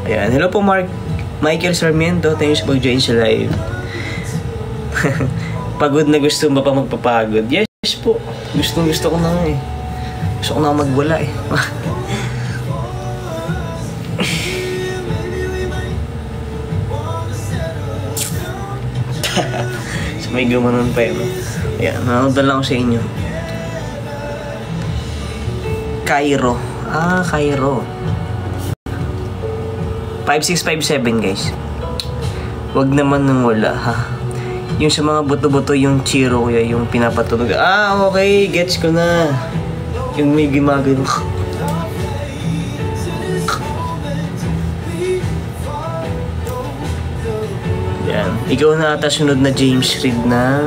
Ayan. Hello po, Michael Sarmiento. Thank you sa pag-join sa live. Pagod na gusto mo pa magpapagod? Yes po. Gusto ko na nga eh. Gusto ko na magwala eh. So may gumanon pa yun. Ayan, nanood lang ako sa inyo. Cairo. Cairo. 5657 guys. Wag naman nang wala ha. Yung sa mga buto-buto yung chiro kuya, yung pinapatunog. Okay, gets ko na. Yung may gumagano. Yan. Ikaw na ata sunod na James Reid ng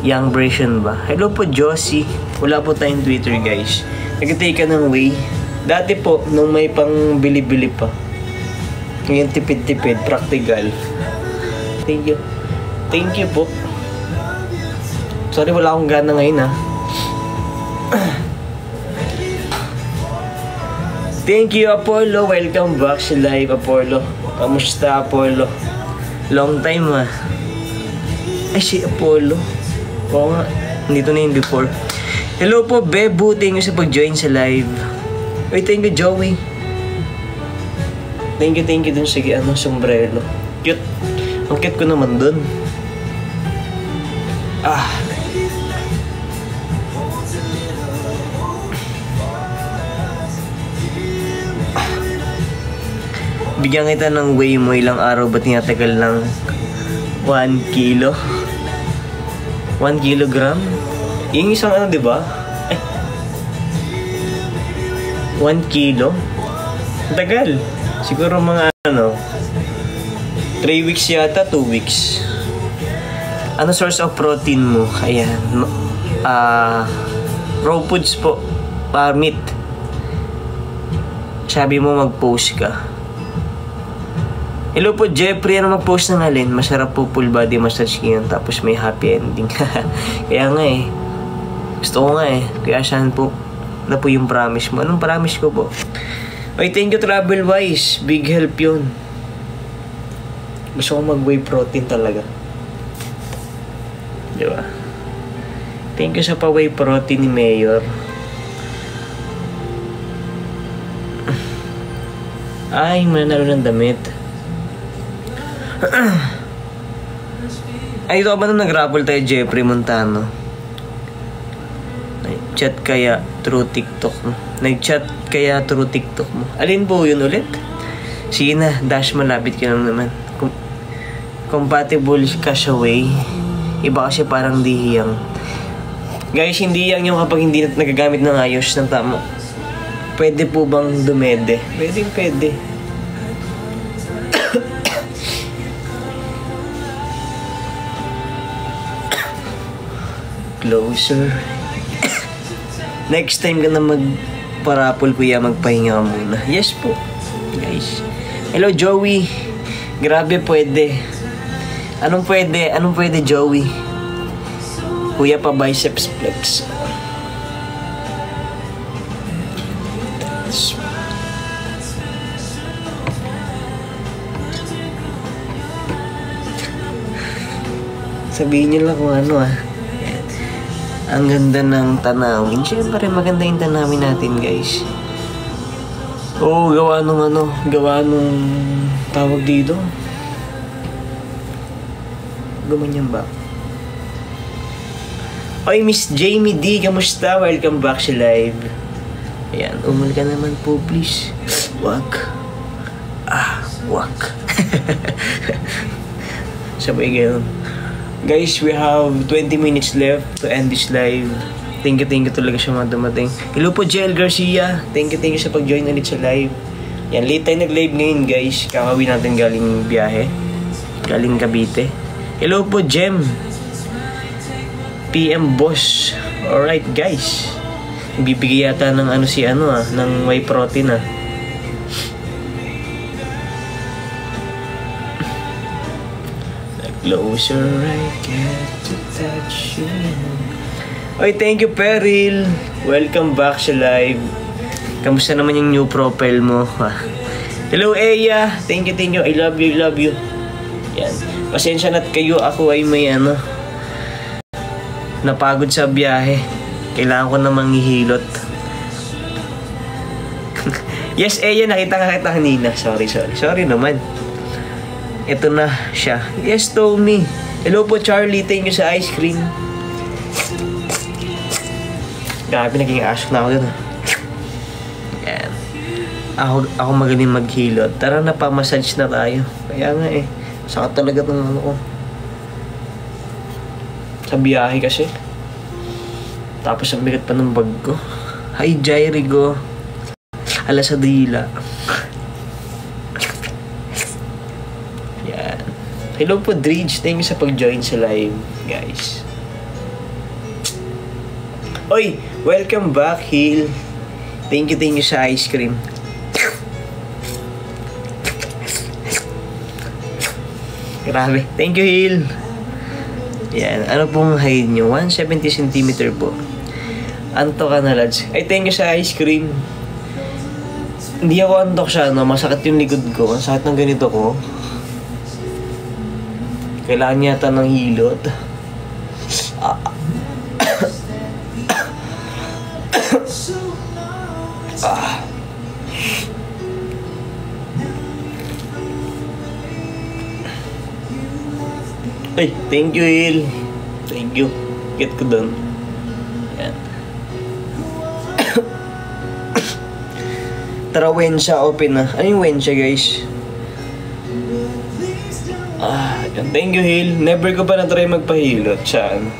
Young version ba? Hello po Josie. Wala po tayong Twitter guys. Nag-take ka ng way. Dati po, nung may pang bili-bili pa. Ngayon tipid-tipid, practical. Thank you. Thank you po. Sorry, wala akong gana ngayon ha. Thank you Apollo. Welcome back sa live Apollo. Kamusta Apollo? Long time ha. Ay si Apollo. Oo nga. Dito na yung before. Hello po Bebu. Thank you sa pag-join sa live. Uy, thank you Joey. Thank you dun sa sombrero. Cute. Ang cute ko naman dun. Bigyan kita ng way mo ilang araw ba tinatagal ng 1 kilo? 1 kilogram? Yung isang diba? 1 kilo? Tagal. Siguro mga 3 weeks yata, 2 weeks. Ano source of protein mo? Ayan. Raw foods po. Meat. Sabi mo mag-post ka. Hello po Jeffrey. Ano mag-post ng alin? Masarap po full body massage ngayon. Tapos may happy ending. Kaya nga eh. Gusto ko nga eh. Kaya saan po na po yung promise mo? Anong promise ko po? Oy, thank you Travelwise. Big help yun. Gusto ko mag-whey protein talaga. Diba? Thank you sa pa-whey protein ni Mayor. Ay, manalo ng damit. Ay, ito ba nung nag-raffle tayo Jeffrey Montano? Nag-chat kaya through TikTok mo? Nag-chat kaya through TikTok mo? Alin po yun ulit? Sige na, dash malapit ka lang naman. Compatible ka sa way. Iba kasi parang di hiyang. Guys, hindi hiyang yung kapag hindi nagagamit ng ayos ng tama. Pwede po bang dumede? Pwede. Closer. Next time ka na magparapol kuya, magpahinga ka muna. Yes po, guys. Hello Joey. Grabe pwede. Anong pwede Joey? Kuya pa biceps flex. Sabihin niyo lang kung ano Ang ganda ng tanawin. Siyempre maganda yung tanawin natin guys. Gawa nung tawag dito. Gumanyan ba? Oy, Miss Jamie D, kamusta? Welcome back sa live. Ayan, umal ka naman po, please. Wag. Wag. Sabay ganun. Guys, we have 20 minutes left to end this live. Thank you talaga sa mga dumating. Hello po, JL Garcia. Thank you sa pag-join ulit sa live. Yan, late tayo nag-live ngayon, guys. Kakawin natin galing biyahe. Galing Cavite. Hello po, Jem. PM Boss. Alright, guys. Bibigay yata ng ng whey protein The closer I get to touch you. Oy, thank you, Peril. Welcome back sa live. Kamusta naman yung new profile mo? Hello, Eya. Thank you, thank you. I love you, I love you. Yan. Pasensya na't kayo. Ako ay may napagod sa biyahe. Kailangan ko na manghihilot. Yes, Eya. Nakita ka kita kanina. Sorry. Sorry naman. Ito na siya. Yes, Tommy. Hello po, Charlie. Thank you sa ice cream. Grabe, naging asok na ako dun. Yan. Ako magaling maghilot. Tara na, pa-massage na tayo. Kaya nga sakit talaga itong ko. Sa biyahe kasi. Tapos ang bigat pa ng bag ko. Hi, Jairigo. Ala sa dila. Yan. Hello po, Dridge. Thank you sa pag-join sa live, guys. Oy, welcome back, Hill. Thank you sa ice cream. Grabe. Thank you, Hill. Yan. Ano pong height nyo? 170 cm po. Anto ka na, lads. Ay, thank you sa ice cream. Hindi ako antok siya, no? Masakit yung likod ko. Ang sakit ng ganito ko. Kailangan yata ng hilot. Ay, thank you, Il. Thank you. Get ko doon. Yan. Tara, Wensha, open na. Ano yung Wensha, guys? Yan. Thank you, Hil. Never ko pa na-try magpahilot. Saan?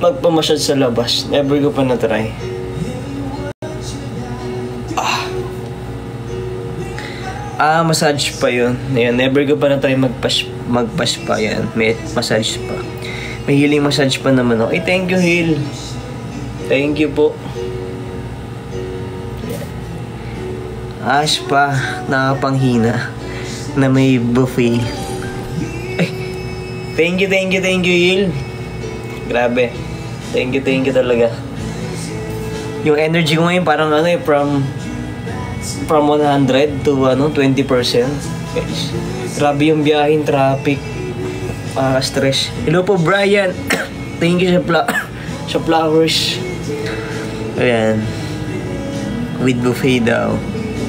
Magpamasyad sa labas. Never ko pa na-try. Massage pa yun. Ayan, never ko pa na-try magpas pa yan. May massage pa. May healing massage pa naman ako. Ay, thank you, Hil. Thank you po. Ayan. Ash pa, nakapanghina na may buffet. Ay, thank you, Hil. Grabe. Thank you talaga. Yung energy ko ngayon parang from 100 to 20%. Guys, grabe yung biyaheng traffic. Stress. Hello po, Brian. Thank you sa flowers. Ayan. With buffet daw.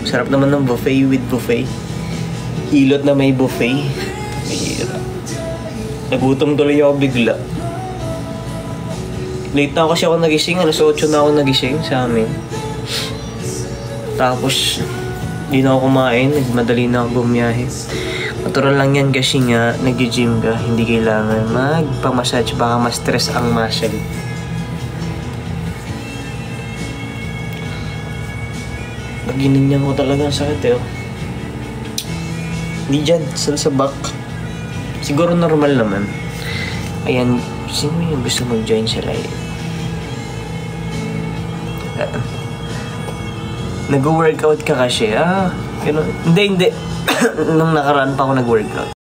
Sarap naman ng buffet with buffet. Hilot na may buffet. Mahirap. Nagutom tuloy ako bigla. Late na kasi ako nagising. Alas 8 na ako nagising sa amin. Tapos, di na ako kumain. Madali na ako bumiyahe. Natural lang yan kasi nga, nag-gym ka. Hindi kailangan magpamassage. Baka ma-stress ang muscle. Nagininyan ko talaga ang sakit Hindi dyan, sa back. Siguro normal naman. Ayan, sino yung gusto mag-join sa live? Nag-workout ka kasi, Hindi. Nung nakaraan pa ako nag-workout.